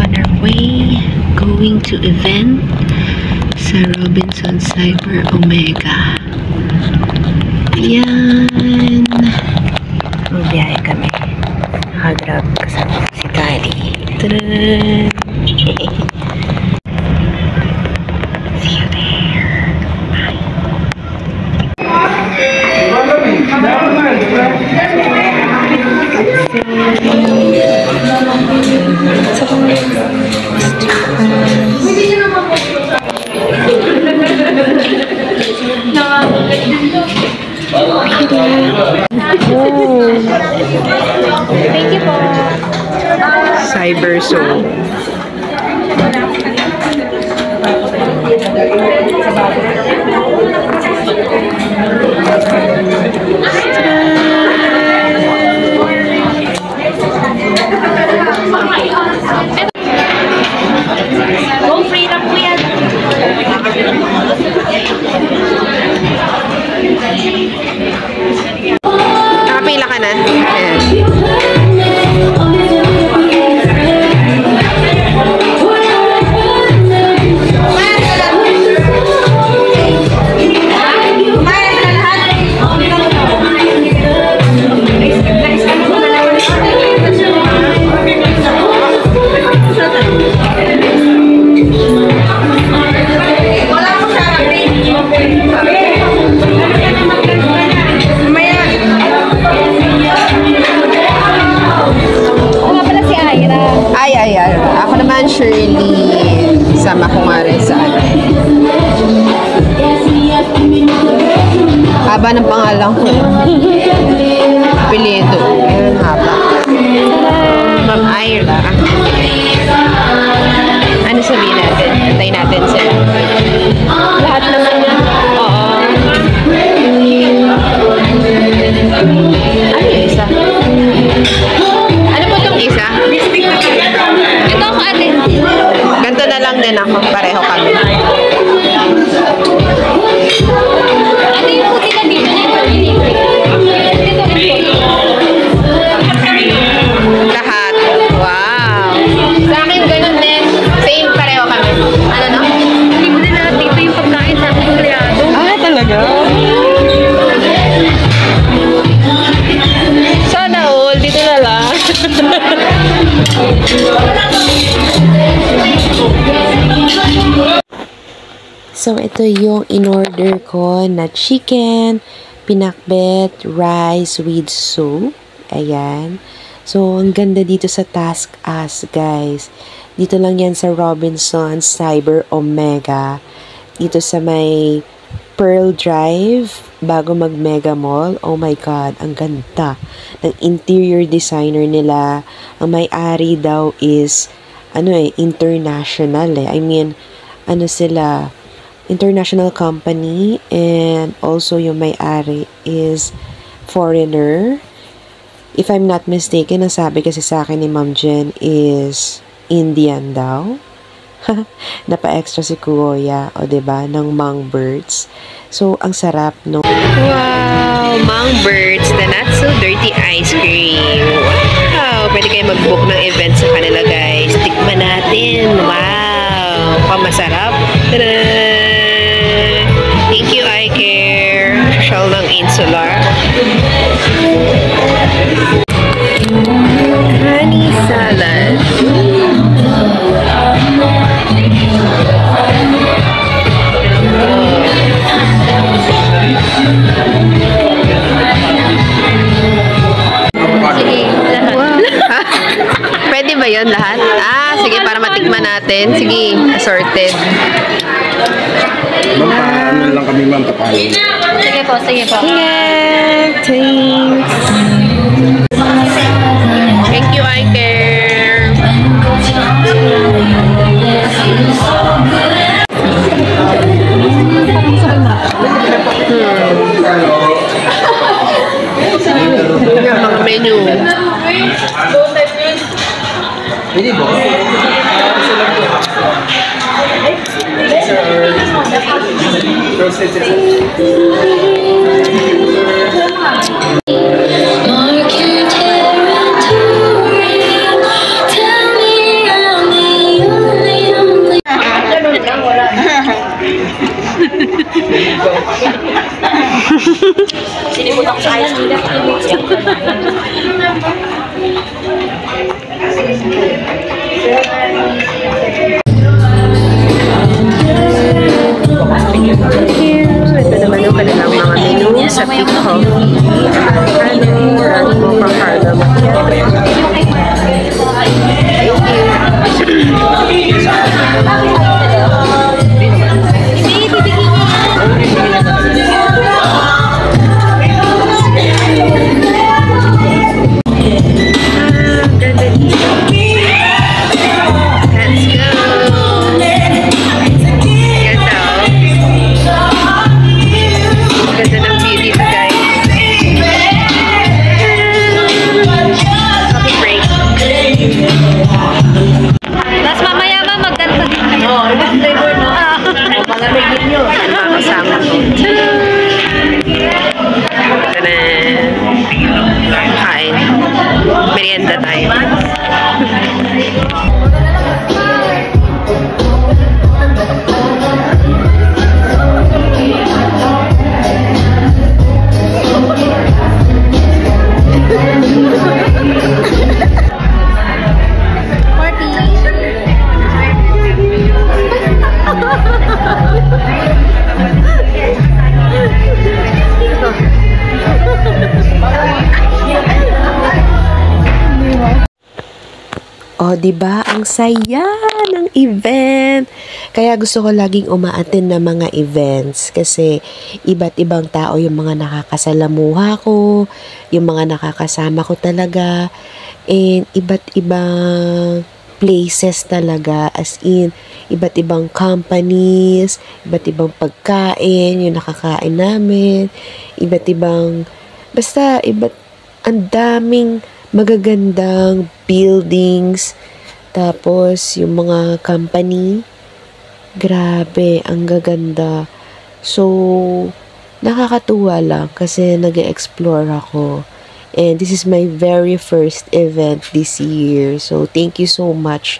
on our way, going to event sa Robinson Cyber Omega. Ayan. Mabiyahe kami. Nakagrab kasama si Kali. Tadaan! See you there. Bye. Thank you po. Cyber Soul. Go free lang po yan. Nakapila ka na? Ayan. Ako naman, Shirley. Sama ko nga rin sa ano. Haba ng pangalan ko. Apelyido. Ayun, haba. Ma'am Ira. Ano sabihin natin? Antayin natin sila. Lahat naman yan. Oo. Ano yung isa? Ano po itong isa? Ito ako ate. Ganto na lang din ako. Pareho kami. Ate yung puti na dito na ito. Lahat. Wow. Sa akin, ganun din. Same, pareho kami. Ano no? Hindi mo din natin ito yung pagkain sa ating kulyado. Ah, talaga? Sana all. Dito na lang. So, ito yung in-order ko na chicken, pinakbet, rice with soup. Ayan. So, ang ganda dito sa Task Us, guys. Dito lang yan sa Robinson Cyber Omega. Dito sa may Pearl Drive, bago mag-Mega Mall. Oh my God, ang ganda ng interior designer nila. Ang may-ari daw is, international I mean, sila, international company, and also yung may-ari is foreigner. If I'm not mistaken, ang sabi kasi sa akin ni Ma'am Jen is Indian daw. Napa-extra si Kuya, o diba, ng Mongbirds. So, ang sarap, no? Wow! Mongbirds, the not so dirty ice cream. Wow! Pwede kayo mag-book ng event sa kanila, guys. Tikman natin. Wow! Pamasarap. Tada! Thank you, I Care. Shell ng Insular. Honey salad. Pwede ba yun lahat? Ah, sige, para matikman natin. Sige, assorted. Ma'am, ano lang kami, ma'am, tapahin. Sige po, sige po. Yeah, thanks. Thank you, I Care. Mga menu. Pwede ba? Sir, sa Big Coffee. Hello, Run Mocha Caramel Macchiato. Hindi, bibigyan Ganda dito. Let's go! Ganda, oh. Ganda ng view dito, guys. Coffee break. Tapos mamaya ma, magkanta din kayo. Oo, ibang flavor no? Palamigin nyo. Ang mga kasama ko. Tadaan! Kain. Merienda tayo. Oh, 'di ba? Ang saya ng event. Kaya gusto ko laging umaattend ng mga events kasi iba't ibang tao yung mga nakakasalamuha ko, yung mga nakakasama ko talaga, and iba't ibang places talaga, as in iba't ibang companies, iba't ibang pagkain yung nakakain namin, iba't ibang ang daming magagandang buildings, tapos yung mga company, grabe, ang gaganda. So, nakakatuwa lang kasi nag-explore ako. And this is my very first event this year. So, thank you so much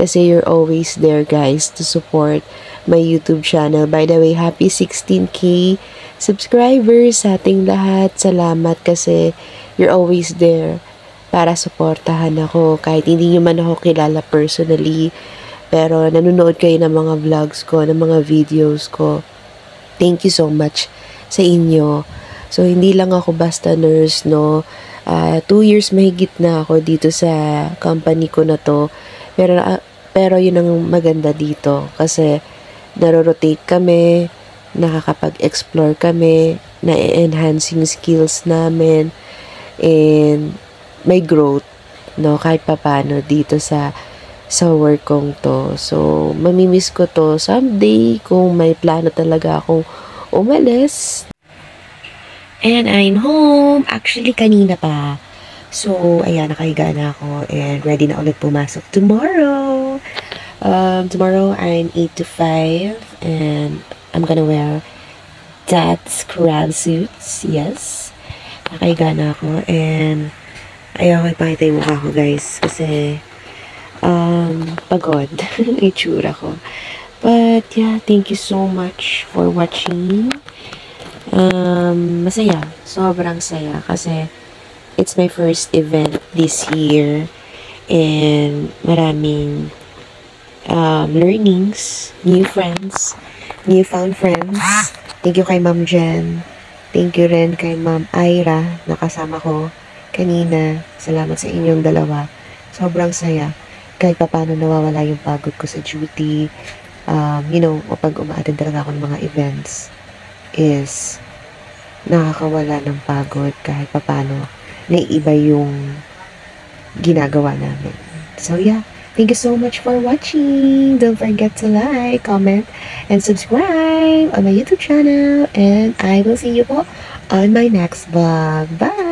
kasi you're always there, guys, to support my YouTube channel. By the way, happy 16K subscribers sa ating lahat. Salamat kasi you're always there para suportahan ako. Kahit hindi nyo man ako kilala personally, pero nanonood kayo ng mga vlogs ko, ng mga videos ko. Thank you so much sa inyo. So, hindi lang ako basta nurse, no? 2 years mahigit na ako dito sa company ko na to. Pero yun ang maganda dito. Kasi, naro-rotate kami, nakakapag-explore kami, na-enhance yung skills namin, and may growth, no, kahit papano dito sa work kong to. So, mamimiss ko to someday kung may plano talaga akong umalis. And I'm home. Actually, kanina pa. So, ayan, nakahiga na ako and ready na ulit pumasok tomorrow. Tomorrow, I'm 8 to 5 and I'm gonna wear that scrub suits. Yes. Nakahiga na ako and ayaw ko ipakita yung mukha ko, guys, kasi pagod itsura ko. But yeah, thank you so much for watching. Masaya, sobrang saya kasi it's my first event this year and maraming learnings, new friends, newfound friends. Thank you kay Ma'am Jen. Thank you rin kay Ma'am Ira, nakasama ko kanina. Salamat sa inyong dalawa. Sobrang saya. Kahit pa paano nawawala yung pagod ko sa duty. Pag umaattend talaga ako ng mga events is nakakawala ng pagod kahit pa paano naiiba yung ginagawa namin. So yeah, thank you so much for watching. Don't forget to like, comment, and subscribe on my YouTube channel. And I will see you po on my next vlog. Bye!